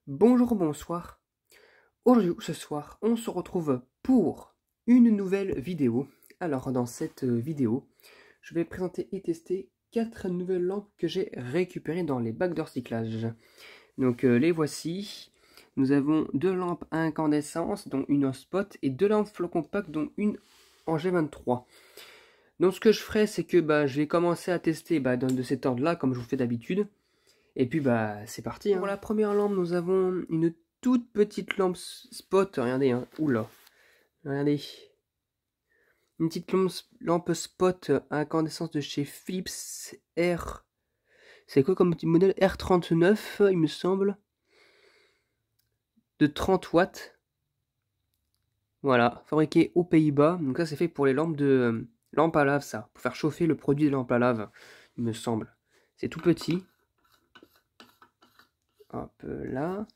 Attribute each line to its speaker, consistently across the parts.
Speaker 1: Bonjour, bonsoir. Aujourd'hui ou ce soir, on se retrouve pour une nouvelle vidéo. Alors, dans cette vidéo, je vais présenter et tester 4 nouvelles lampes que j'ai récupérées dans les bacs de recyclage. Donc, les voici. Nous avons 2 lampes à incandescence, dont une en spot, et 2 lampes flow compact, dont une en G23. Donc, ce que je ferai, c'est que je vais commencer à tester de cet ordre-là, comme je vous fais d'habitude. Et puis c'est parti. Pour la première lampe, nous avons une toute petite lampe spot. Regardez, hein. Oula. Regardez. Une petite lampe spot à incandescence de chez Philips R. C'est quoi comme petit modèle? R39, il me semble. De 30 watts. Voilà, fabriqué aux Pays-Bas. Donc ça, c'est fait pour les lampes de lampes à lave, ça. Pour faire chauffer le produit des lampes à lave, il me semble. C'est tout petit. Hop là.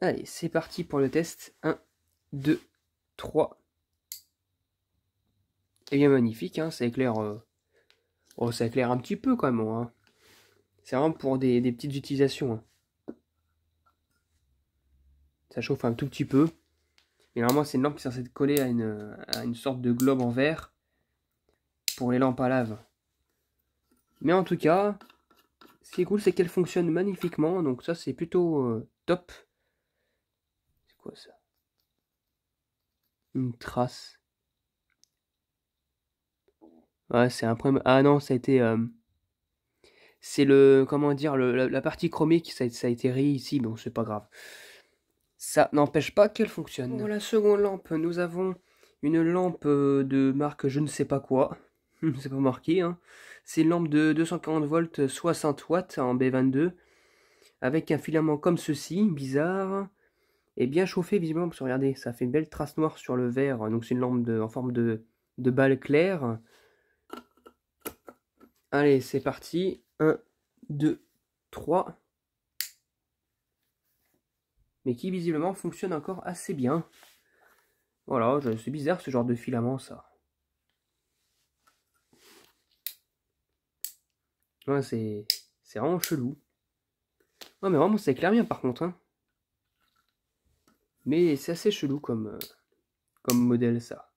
Speaker 1: Allez, c'est parti pour le test. 1, 2, 3. Et bien magnifique, hein, ça éclaire. Oh, ça éclaire un petit peu quand même. Hein. C'est vraiment pour des petites utilisations. Hein. Ça chauffe un tout petit peu. Mais normalement, c'est une lampe qui est censée être collée à une sorte de globe en verre pour les lampes à lave. Mais en tout cas, ce qui est cool, c'est qu'elle fonctionne magnifiquement. Donc ça, c'est plutôt top. C'est quoi ça? Une trace. Ouais, c'est un problème. Ah non, ça a été... c'est le... Comment dire? La partie chromée qui ça a été rayé ici. Bon, c'est pas grave. Ça n'empêche pas qu'elle fonctionne. Pour la seconde lampe, nous avons une lampe de marque je ne sais pas quoi. C'est pas marqué. Hein. C'est une lampe de 240 volts 60 watts en B22. Avec un filament comme ceci, bizarre. Et bien chauffé visiblement. Parce que regardez, ça fait une belle trace noire sur le verre. Donc c'est une lampe en forme de balle claire. Allez, c'est parti. 1, 2, 3. Mais qui visiblement fonctionne encore assez bien. Voilà, c'est bizarre ce genre de filament, ça. Ouais, c'est vraiment chelou. Ouais, mais vraiment, ça éclaire bien par contre. Hein. Mais c'est assez chelou comme modèle, ça.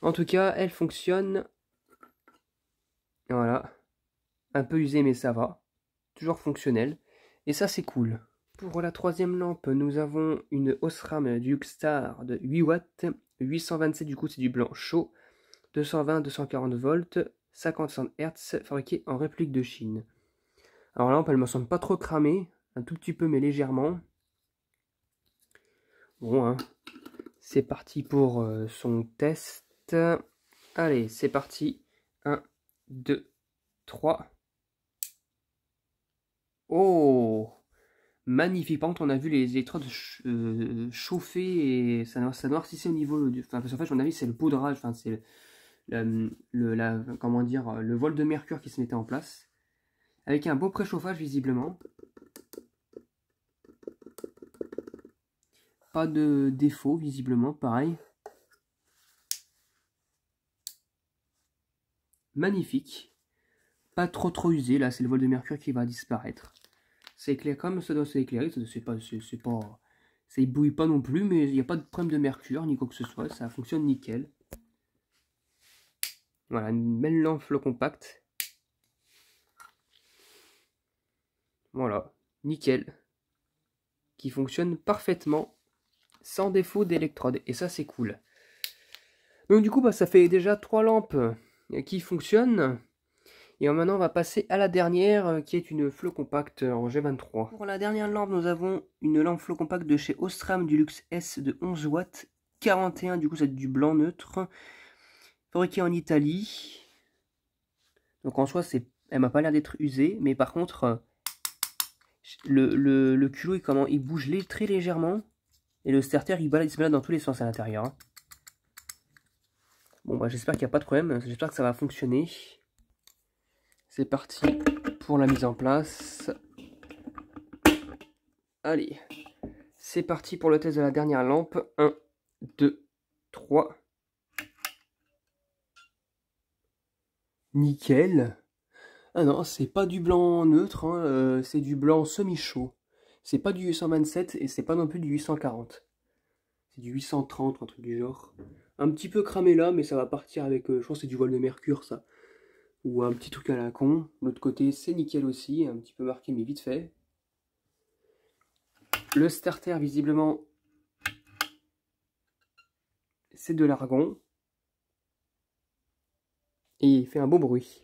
Speaker 1: En tout cas, elle fonctionne. Voilà. Un peu usée, mais ça va. Toujours fonctionnelle. Et ça, c'est cool. Pour la troisième lampe, nous avons une Osram Duxstar de 8 watts. 827, du coup, c'est du blanc chaud. 220-240 volts. 50 Hz, fabriqué en réplique de Chine. Alors la lampe, elle me semble pas trop cramée. Un tout petit peu, mais légèrement. Bon, hein. C'est parti pour son test. Allez, c'est parti. 1, 2, 3. Oh! Magnifique. Par contre, on a vu les électrodes chauffer et ça noircissait au niveau du... Enfin, parce qu'en fait, à mon avis, c'est le poudrage. Enfin, c'est comment dire, le vol de mercure qui se mettait en place. Avec un beau préchauffage, visiblement. Pas de défaut, visiblement, pareil. Magnifique. Pas trop usé, là, c'est le vol de mercure qui va disparaître. C'est éclairé comme ça doit s'éclairer, ça ébouille pas non plus, mais il n'y a pas de problème de mercure, ni quoi que ce soit, ça fonctionne nickel. Voilà, une belle lampe flow compact. Voilà, nickel. Qui fonctionne parfaitement, sans défaut d'électrode, et ça c'est cool. Donc du coup, ça fait déjà 3 lampes qui fonctionnent. Et maintenant, on va passer à la dernière, qui est une flow compact en G23. Pour la dernière lampe, nous avons une lampe flow compact de chez Osram du Luxe S de 11 watts. 41, du coup, c'est du blanc neutre. Fabriquée en Italie. Donc en soi, elle m'a pas l'air d'être usée. Mais par contre, le culot, il bouge très légèrement. Et le starter, il se balade dans tous les sens à l'intérieur. Hein. Bon, j'espère qu'il n'y a pas de problème. J'espère que ça va fonctionner. C'est parti pour la mise en place. Allez, c'est parti pour le test de la dernière lampe. 1, 2, 3. Nickel. Ah non, c'est pas du blanc neutre, hein, c'est du blanc semi-chaud. C'est pas du 827 et c'est pas non plus du 840. C'est du 830, un truc du genre. Un petit peu cramé là, mais ça va partir avec, je pense que c'est du voile de mercure ça. Ou un petit truc à la con. L'autre côté c'est nickel aussi, un petit peu marqué mais vite fait. Le starter visiblement c'est de l'argon. Et il fait un beau bruit.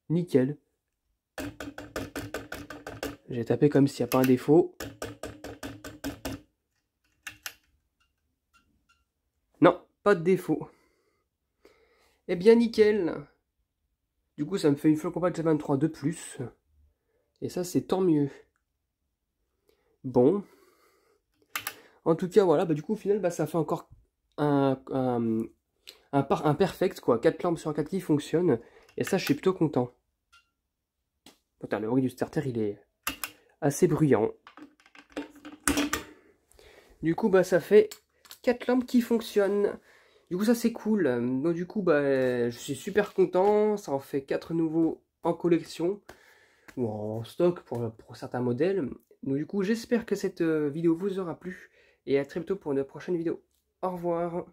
Speaker 1: Nickel. J'ai tapé comme s'il n'y a pas un défaut. Non, pas de défaut. Eh bien nickel. Du coup ça me fait une Flow Combat Z23 de plus. Et ça c'est tant mieux. Bon. En tout cas voilà, bah, du coup au final bah, ça fait encore un perfect quoi. 4 lampes sur 4 qui fonctionnent. Et ça je suis plutôt content. Putain, le bruit du starter il est assez bruyant. Du coup bah ça fait 4 lampes qui fonctionnent. Du coup ça c'est cool. Donc du coup bah je suis super content. Ça en fait 4 nouveaux en collection. Ou en stock pour certains modèles. Donc du coup j'espère que cette vidéo vous aura plu. Et à très bientôt pour une prochaine vidéo. Au revoir.